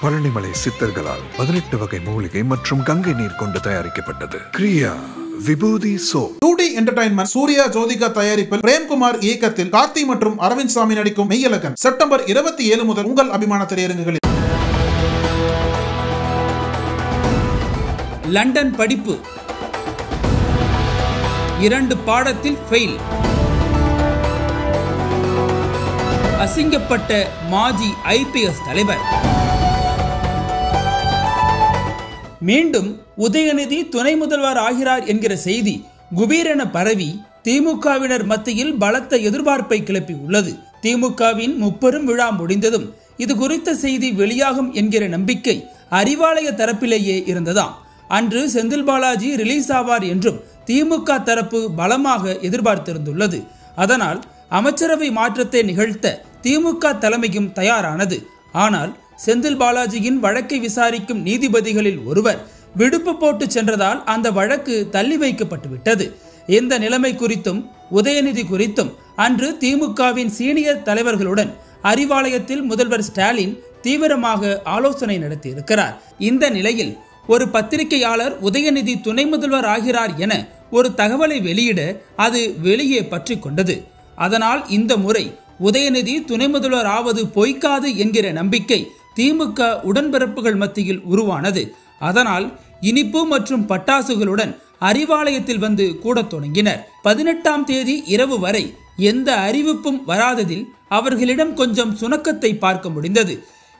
பழனிமலை சித்தர்களால் 18 வகை மூலிகை மற்றும் கங்கை நீர் கொண்டு தயாரிக்கப்பட்டது. Kriya vibhuti soap. 2D entertainment Suriya Jyothika தயாரிப்பில் பிரேம்குமார் இயக்கத்தில் கார்த்தி மற்றும் அரவிந்த் சாமி நடிக்கும் மெய்யழகன் செப்டம்பர் 27 முதல் உங்கள் அபிமான திரையரங்குகளில். லண்டன் படிப்பு 2 பாடத்தில் ஃபெயில். அசிங்கப்பட்ட மாஜி IPS தலைவர். மீண்டும் உதயநிதி துணை முதல்வர் ஆகிறார் என்கிற செய்தி குபீரென பரவி திமுகவினர் மத்தியில் பலத்த எதிர்பார்ப்பை கிளப்பி உள்ளது. திமுகவின் முப்பெரும் விழா முடிந்ததும் இது குறித்த செய்தி வெளியாகும் என்கிற நம்பிக்கை அறிவாலய தரப்பிலேயே இருந்ததாம். அன்று செந்தில் பாலாஜி ரிலீஸ் ஆவார் என்றும் திமுக தரப்பு பலமாக எதிர்பார்த்திருந்துள்ளது. அதனால் அமைச்சரவை மாற்றத்தை நிகழ்த்த திமுக தலைமையும் தயாரானது. ஆனால் செந்தில் பாலாஜியின் வழக்கை விசாரிக்கும் நீதிபதிகளில் ஒருவர் விடுப்பு போட்டு சென்றதால் அந்த வழக்கு தள்ளி வைக்கப்பட்டுவிட்டது. இந்த நிலைமை குறித்தும் உதயநிதி குறித்தும் அன்று திமுகவின் சீனியர் தலைவர்களுடன் அறிவாலயத்தில் முதல்வர் ஸ்டாலின் தீவிரமாக ஆலோசனை நடத்தியிருக்கிறார். இந்த நிலையில் ஒரு பத்திரிகையாளர் உதயநிதி துணை முதல்வர் ஆகிறார் என ஒரு தகவலை வெளியிட அது வெளியே பற்றி கொண்டது. அதனால் இந்த முறை உதயநிதி துணை முதல்வர் ஆவது பொய்க்காது என்கிற நம்பிக்கை திமுக உடன்பிறப்புகள் மத்தியில் உருவானது. அதனால் இனிப்பு மற்றும் பட்டாசுகளுடன் அறிவாலயத்தில் வந்து கூட தொடங்கினர். 18ஆம் தேதி இரவு வரை எந்த அறிவிப்பும் வராததில் அவர்களிடம் கொஞ்சம் சுணக்கத்தை பார்க்க முடிந்தது.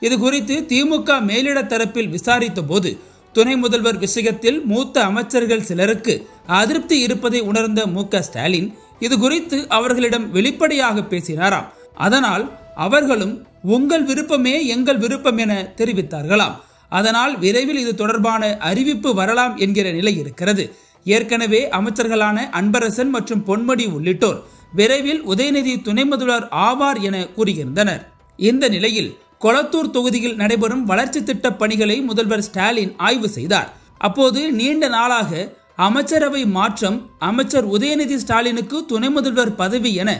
இது குறித்து திமுக மேலிட தரப்பில் விசாரித்த போது துணை முதல்வர் விஷயத்தில் மூத்த அமைச்சர்கள் சிலருக்கு அதிருப்தி இருப்பதை உணர்ந்த MK ஸ்டாலின் இது குறித்து அவர்களிடம் வெளிப்படையாக பேசினாராம். அதனால் அவர்களும் உங்கள் விருப்பமே எங்கள் விருப்பம் என தெரிவித்தார்களாம். அதனால் விரைவில் இது தொடர்பான அறிவிப்பு வரலாம் என்கிற நிலை இருக்கிறது. ஏற்கனவே அமைச்சர்களான அன்பரசன் மற்றும் பொன்முடி உள்ளிட்டோர் விரைவில் உதயநிதி துணை முதல்வர் ஆவார் என கூறியிருந்தனர். இந்த நிலையில் கொளத்தூர் தொகுதியில் நடைபெறும் வளர்ச்சி திட்ட பணிகளை முதல்வர் ஸ்டாலின் ஆய்வு செய்தார். அப்போது நீண்ட நாளாக அமைச்சரவை மாற்றம், அமைச்சர் உதயநிதி ஸ்டாலினுக்கு துணை முதல்வர் பதவி என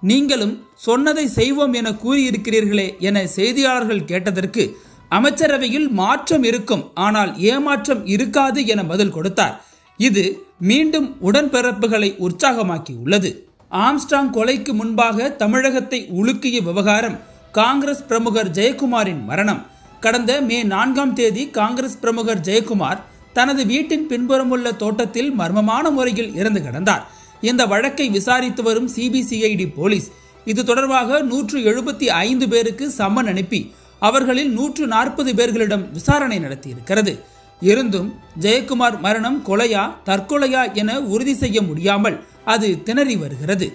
நீங்களும் சொன்னதை செய்வோம் என கூறியிருக்கிறீர்களே என செய்தியாளர்கள் கேட்டதற்கு அமைச்சரவையில் மாற்றம் இருக்கும், ஆனால் ஏமாற்றம் இருக்காது என பதில் கொடுத்தார். இது மீண்டும் உடன்பிறப்புகளை உற்சாகமாக்கி உள்ளது. ஆம்ஸ்ட்ராங் கொலைக்கு முன்பாக தமிழகத்தை உலுக்கிய விவகாரம் காங்கிரஸ் பிரமுகர் ஜெயக்குமாரின் மரணம். கடந்த மே 4ஆம் தேதி காங்கிரஸ் பிரமுகர் ஜெயக்குமார் தனது வீட்டின் பின்புறமுள்ள தோட்டத்தில் மர்மமான முறையில் இறந்து கிடந்தார். இந்த வழக்கை விசாரித்து வரும் CBCID போலீஸ் இது தொடர்பாக 175 பேருக்கு சம்மன் அனுப்பி அவர்களில் 140 பேர்களிடம் விசாரணை நடத்தி இருக்கிறது. இருந்தும் ஜெயக்குமார் மரணம் கொலையா தற்கொலையா என உறுதி செய்ய முடியாமல் அது திணறி வருகிறது.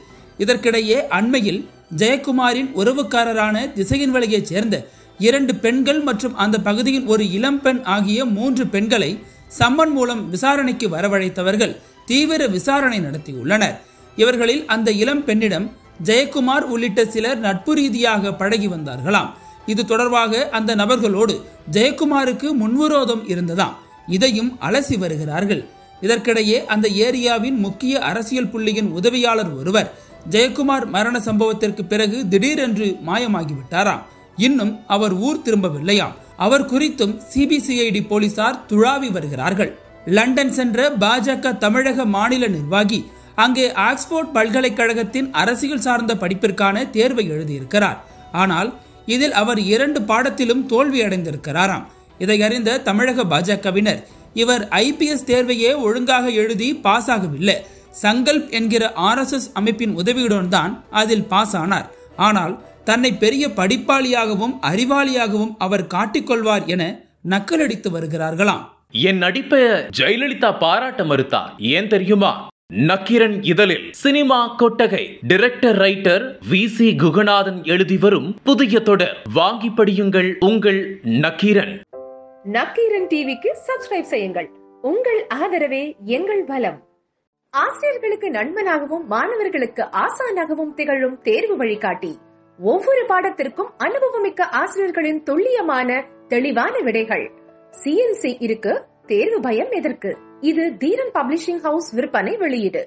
இதற்கிடையே அண்மையில் ஜெயக்குமாரின் உறவுக்காரரான திசையன்விளையைச் சேர்ந்த 2 பெண்கள் மற்றும் அந்த பகுதியின் ஒரு இளம்பெண் ஆகிய 3 பெண்களை சம்மன் மூலம் விசாரணைக்கு வரவழைத்தவர்கள் தீவிர விசாரணை நடத்தியுள்ளனர். இவர்களில் அந்த இளம் பெண்ணிடம் ஜெயக்குமார் உள்ளிட்ட சிலர் நட்பு ரீதியாக பழகி வந்தார்களாம். இது தொடர்பாக அந்த நபர்களோடு ஜெயக்குமாருக்கு முன்விரோதம் இருந்ததாம். இதையும் அலசி வருகிறார்கள். இதற்கிடையே அந்த ஏரியாவின் முக்கிய அரசியல் புள்ளியின் உதவியாளர் ஒருவர் ஜெயக்குமார் மரண சம்பவத்திற்கு பிறகு திடீரென்று மாயமாகிவிட்டாராம். இன்னும் அவர் ஊர் திரும்பவில்லையாம். அவர் குறித்தும் CBCID போலீசார் துழாவி வருகிறார்கள். லண்டன் சென்ற பாஜக தமிழக மாநில நிர்வாகி அங்கே ஆக்ஸ்போர்ட் பல்கலைக்கழகத்தின் அரசியல் சார்ந்த படிப்பிற்கான தேர்வை எழுதியிருக்கிறார். ஆனால் இதில் அவர் 2 பாடத்திலும் தோல்வி அடைந்திருக்கிறாராம். இதை அறிந்த தமிழக பாஜகவினர் இவர் IPS தேர்வையே ஒழுங்காக எழுதி பாஸ் ஆகவில்லை, சங்கல்ப் என்கிற RSS அமைப்பின் உதவியுடன் தான் அதில் பாஸ் ஆனார், ஆனால் தன்னை பெரிய படிப்பாளியாகவும் அறிவாளியாகவும் அவர் காட்டிக்கொள்வார் என நக்கலடித்து வருகிறார்களாம். என் நடிப்பை ஜெயலலிதா பாராட்ட மறுத்தார், ஏன் தெரியுமா? நக்கீரன் இதழில் சினிமா கொட்டகை டைரக்டர் ரைட்டர் VC குகநாதன் எழுதி வரும் புதிய தொடர் வாங்கி படியுங்கள் உங்கள் நக்கீரன். நக்கீரன் டிவிக்கு சப்ஸ்கிரைப் செய்யுங்கள். உங்கள் ஆதரவே எங்கள் பலம். ஆசிரியர்களுக்கு நண்பனாகவும் மாணவர்களுக்கு ஆசானாகவும் திகழும் தேர்வு வழிகாட்டி. ஒவ்வொரு பாடத்திற்கும் அனுபவமிக்க ஆசிரியர்களின் துல்லியமான தெளிவான விடைகள். CNC இருக்கு, தேர்வு பயம் எதற்கு? இது தீரன் பப்ளிஷிங் ஹவுஸ் விற்பனை வெளியீடு.